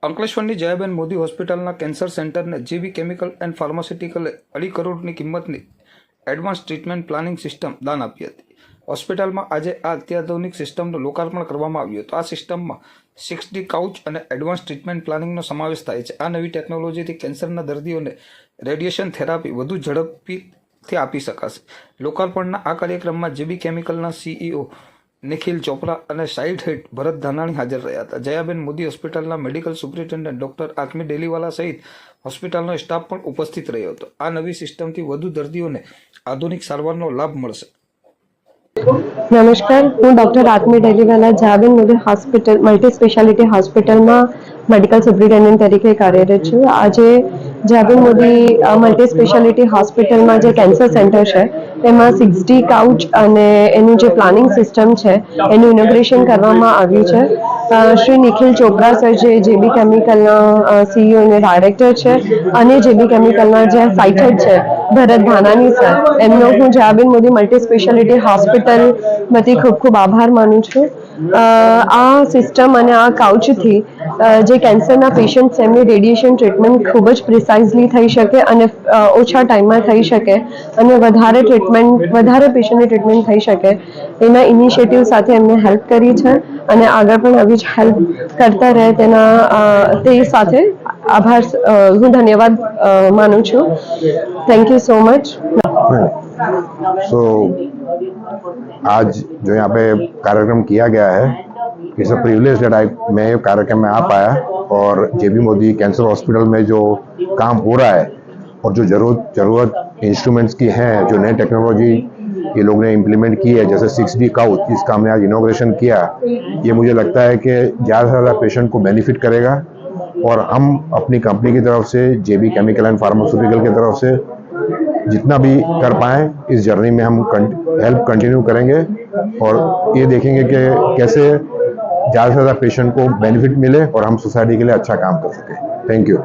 અંકલેશ્વરની જયાબેન મોદી હોસ્પિટલના કેન્સર સેન્ટરને જીવી કેમિકલ એન્ડ ફાર્માસ્યુટિકલે 2.5 કરોડની કિંમતની એડવાન્સ ટ્રીટમેન્ટ પ્લાનિંગ સિસ્ટમ દાન આપી હતી. હોસ્પિટલમાં આજે આ અત્યાધુનિક સિસ્ટમનું લોકાર્પણ કરવામાં આવ્યું હતું. આ સિસ્ટમમાં 6D કાઉચ અને એડવાન્સ ટ્રીટમેન્ટ પ્લાનિંગનો સમાવેશ થાય છે. આ નવી ટેકનોલોજીથી કેન્સરના દર્દીઓને રેડિયેશન થેરાપી વધુ ઝડપથી આપી શકાશે. લોકાર્પણના આ કાર્યક્રમમાં જીબી કેમિકલના CEO નિખિલ ચોપરા અને સાઇટ હેડ ભરત ધાનાણી હાજર રહ્યા હતા. જયાબેન મોદી હોસ્પિટલના medical superintendent doctor Atmi Deliwala સહિત હોસ્પિટલનો સ્ટાફ પણ ઉપસ્થિત રહ્યો હતો. આ નવી સિસ્ટમથી વધુ દર્દીઓને આધુનિક સારવારનો લાભ મળશે. નમસ્કાર, હું doctor Atmi Deliwala Jayaben Modi hospital multi speciality હોસ્પિટલમાં મેડિકલ સુપ્રિન્ટેન્ડન્ટ તરીકે કાર્યરત છું. આજે જયાબેન મોદી મલ્ટી સ્પેશિયાલિટી હોસ્પિટલમાં જે કેન્સર સેન્ટર છે તેમાં 6D કાઉચ અને એનું જે પ્લાનિંગ સિસ્ટમ છે એનું ઇનોગ્રેશન કરવામાં આવ્યું છે. શ્રી નિખિલ ચોપરા સર જે જેબી કેમિકલના CEO અને ડાયરેક્ટર છે અને જેબી કેમિકલના જે સાઇટ હેડ છે ભરત ધાનાણી સર, એમનો હું જયાબેન મોદી મલ્ટી સ્પેશિયાલિટી હોસ્પિટલમાંથી ખૂબ ખૂબ આભાર માનું છું. આ સિસ્ટમ અને આ કાઉચથી જે કેન્સરના પેશન્ટ છે એમની રેડિયેશન ટ્રીટમેન્ટ ખૂબ જ પ્રિસાઇઝલી થઈ શકે અને ઓછા ટાઈમમાં થઈ શકે અને વધારે પેશન્ટની ટ્રીટમેન્ટ થઈ શકે એના ઇનિશિયેટિવ સાથે એમને હેલ્પ કરી છે અને આગળ પણ આવી જ હેલ્પ કરતા રહે તે સાથે હું ધન્યવાદ માનું છું. Thank you so much. आज जो यहाँ पे कार्यक्रम किया गया है, इट्स अ प्रिविलेज दैट मैं ये कार्यक्रम में आ पाया और जेबी मोदी कैंसर हॉस्पिटल में जो काम हो रहा है और जो ज़रूरत इंस्ट्रूमेंट्स की हैं, जो नई टेक्नोलॉजी ये लोग ने इम्प्लीमेंट की है, जैसे 6D काउच, इसका हमने आज इनॉग्रेशन किया. ये मुझे लगता है कि ज़्यादा से ज़्यादा पेशेंट को बेनिफिट करेगा और हम अपनी कंपनी की तरफ से जेबी केमिकल एंड फार्मास्यूटिकल की तरफ से जितना भी कर पाएँ इस जर्नी में हम हेल्प कंटिन्यू करेंगे और ये देखेंगे कि कैसे ज़्यादा से ज़्यादा पेशेंट को बेनिफिट मिले और हम सोसाइटी के लिए अच्छा काम कर सकें. Thank you.